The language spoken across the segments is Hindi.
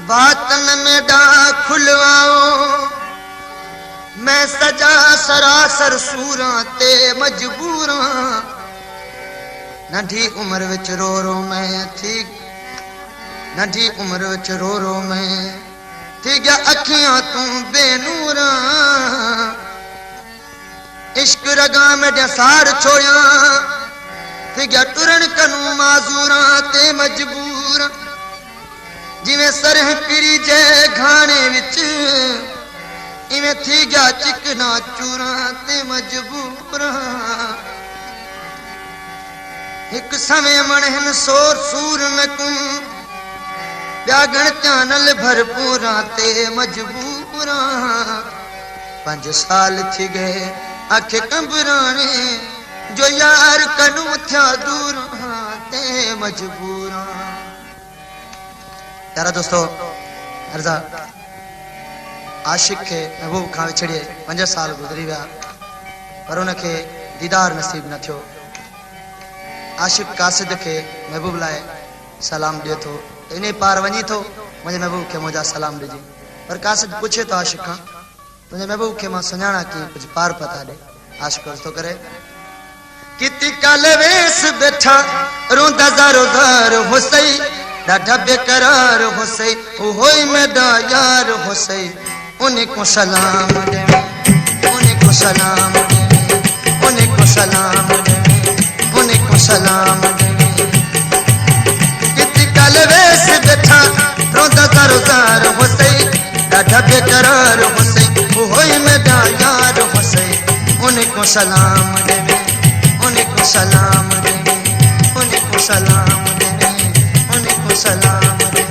बातन में डा खुलवाओ मैं सजा सरासर सूरा ते मजबूरा नंढी उम्र विच रो रो मैं थी नंढी उम्र विच रो मैं थी गया अखियां तू बेनूरा इश्क रगा में डसार छोया थी गया टुरन कनू माजूरा ते मजबूरा जिवें सरह पिरी जे घाने विच इवें थी गया चिकना चूरा ते मजबूरा एक समय मणहन सोर सूर में कुम ब्यागण चानल भरपूरा ते मजबूरा 5 साल थी गए आखे कंबराने जो यार कनू थया दूर ते मजबूरा। यारा दोस्तों अर्जा आशिक के महबूब खां विछड़े 5 साल गुजरी विया पर उनके दीदार नसीब न थियो। आशिक कासिद के महबूब लाए सलाम दिए तो इन पार वनी तो मुझे महबूब के मुझा सलाम दीजी पर कासिद पूछे तो आशिक खां तुझे महबूब के मां सुञाणा की कुछ पार पता दे। आशिक तो करे किति कल वेस बैठा रोंदा ज़ारो ज़ार हुसई डाढा बेकरार हुसई ओहोई मेरा यार हुसई उन्हीं को सलाम दे उन्हीं को सलाम दे उन्हीं को सलाम दे उन्हीं को सलाम दे किति कल वेस बैठा रोंदा ज़ारो ज़ार हुसई डाढा बेकरार हुसई ओहोई मेरा यार हुसई उन्हीं को सलाम दे उन्हीं को सलाम दे उन्हीं को सलाम दे उन्हीं को सलाम दे।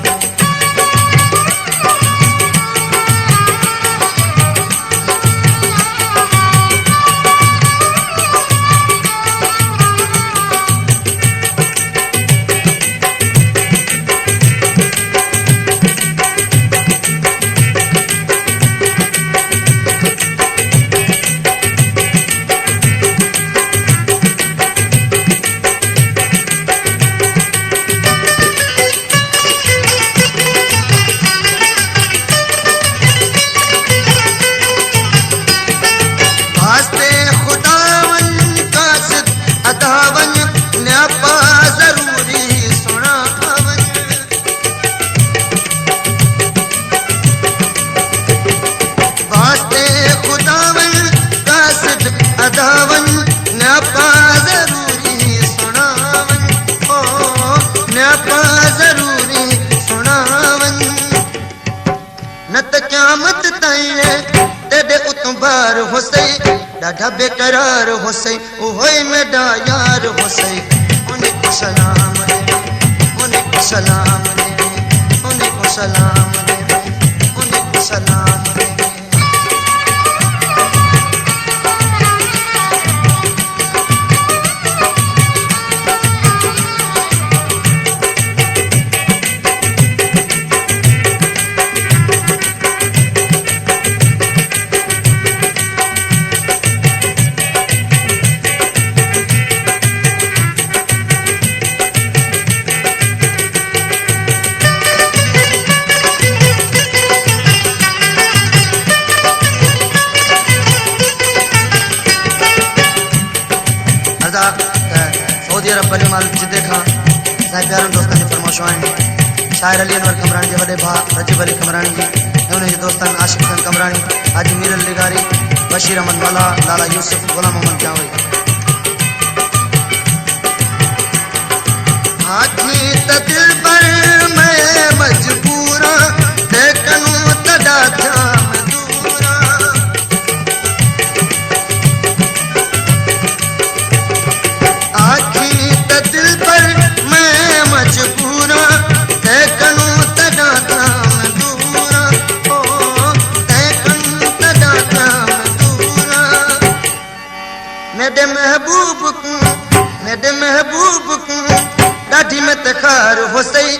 डाढा बेकरार हुसई ओहोई मेरा यार हुसई उन्हीं को सलाम दे उन्हीं को सलाम दे उन्हीं को सलाम दे उन्हीं को सलाम दे। सऊदी अरब बली माल जिदे खां साईं प्यारनि दोस्तनि जी फरमाइशूं आहिनि। शाइर अली अनवर कमराणी जे वॾे भाउ रजीब अली कमराणी जी ऐं उन जे दोस्तनि आशिक़ खान कमराणी हाजी मीर अली लिगारी बशीर अहमद मला लाला यूसुफ गुलाम मोहम्मद जावई। आखी त दिल पर मैं मजबूरा देखनू तड़ा था मेरे महबूब को डाढी में तखार हुसई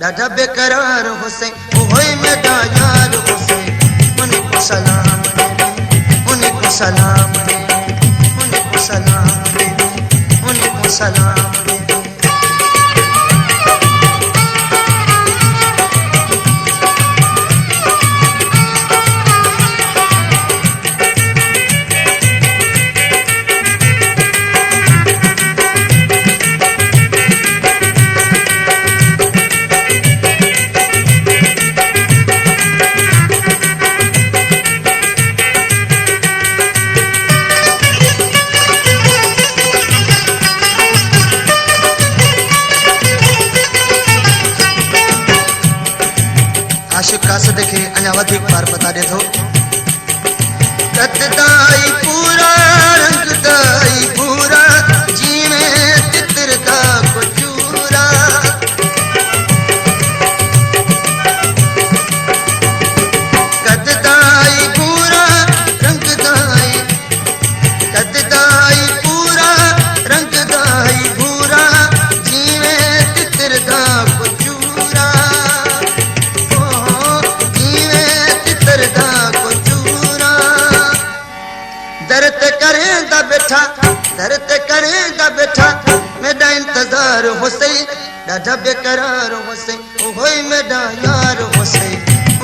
डाढा बेकरार हुसई ओहोई मेरा यार हुसई उन्हीं को सलाम दे उन्हीं को सलाम दे उन्हीं को सलाम दे उन्हीं को सलाम दे। आशिक कासिद खे अञा वधीक पार पता ॾिए थो। कददाई पूरा रंगदाई पूरा जीवे तित्रदा को चूरा। कददाई पूरा रंगदाई कददाई पूरा रंगदाई पूरा जीवे तित्रदा को चूरा। ओ जीवे तित्रदा को चूरा। दर्द करेंदा बैठा मेरा इंतजार होसे ॾाढा बेकरार होसे ओए मेरा यार होसे।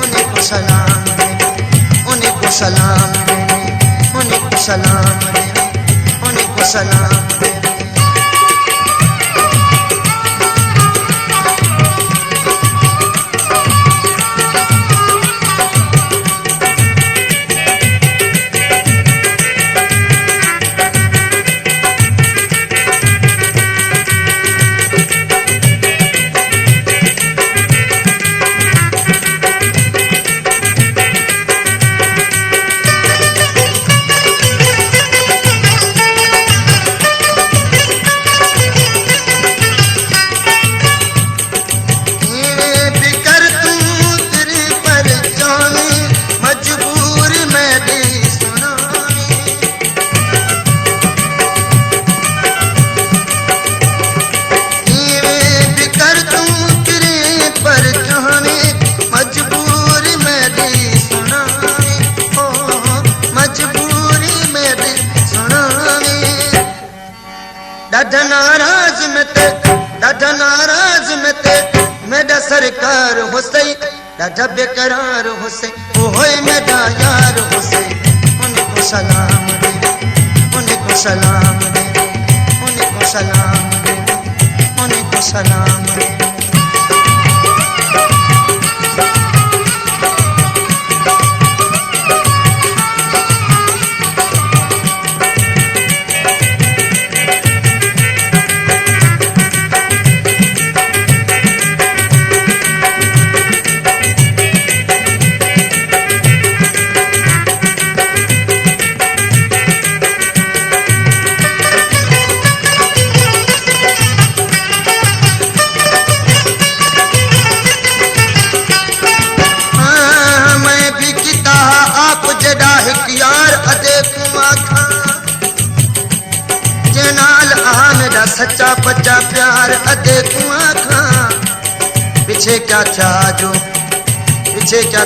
उन्हें को सलाम देने उन्हें को सलाम देने उन्हें को सलाम देने उन्हें को सलाम देने। ॾाढा नाराज में ते मेरा सरकार होसे ॾाढा बेकरार होसे ओए मेरा यार होसे। उन्हें को सलाम दे उन्हें को सलाम दे उन्हें को सलाम दे उन्हें को सलाम दे। सच्चा पच्चा प्यार अदे कुआ खां। पीछे क्या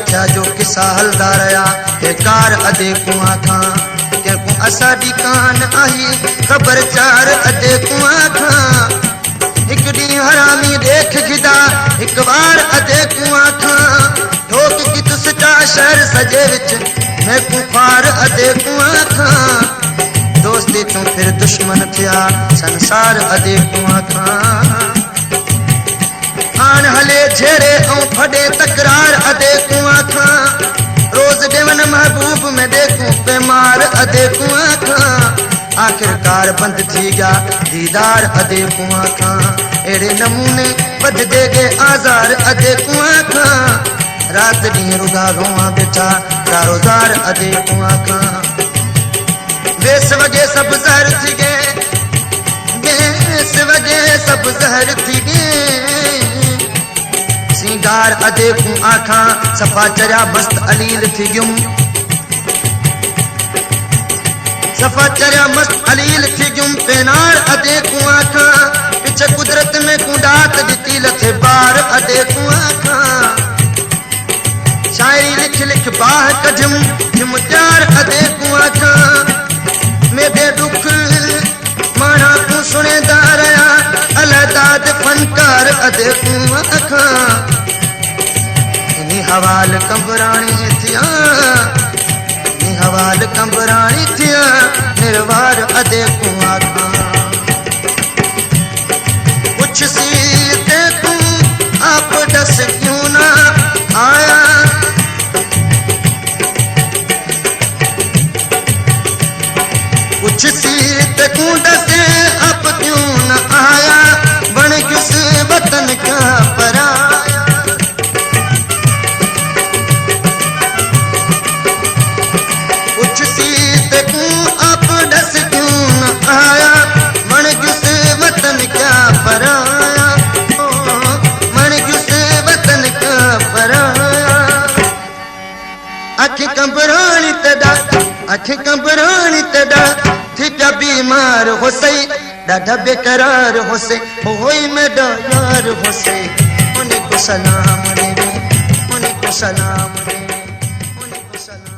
था जो किसा हलदार या बेकार अदे कुआ खां। के को असाडी कान आई खबर चार अदे कुआ खां। एक डी हरामी देख गिदा एक बार अदे कुआ खां। ठोक की तुसटा शहर सजे विच मैं कुफार अदे कुआ खां। दोस्ती तू फिर दुश्मन थिया संसार अदे कुआ खां। आन हले झेड़े ऐं फड़े तकरार अदे कुआ खां। रोज देवन महबूब में देखूं बेमार अदे कुआ खां। आखिरकार बंद थी गया दीदार अदे कुआ खां। एड़े नमूने बद दे गए आजार अदे कुआ खां। रात डी रुगा रोआ बेटा दारोदार अदे कुआ खां। बेस वगे सब जहर थी गए बेस वगे सब जहर थी गए। सिंगार अदे को आखा सफा चरिया मस्त अलील थी गुम। सफा चरिया मस्त अलील थी गुम पेनार अदे को आखा। पीछे कुदरत में कुडात दिती लथे बार अदे को आखा। शायरी लिख लिख बाह कजम जिम प्यार अदे को आखा। मेरे दुख माना तू सुने दारया अलदाद फनकार अदे तू अखा। इन्हीं हवाल कंबरानी थिया इन्हीं हवाल कंबरानी थिया निर्वार अदे तू अखा। कुछ सी ते तू आप दस क्यों ना आया। कुछ सीत कूद से अब क्यों न आया। बन किस वतन का पराया। अखि कंबरानी तेदा अखि कंबरानी तेदा थी पिया बीमार होसे ॾाढा बेकरार होसे होई में यार होसे उन्हीं को सलाम रे उन्हीं को सलाम रे उन्हीं को सलाम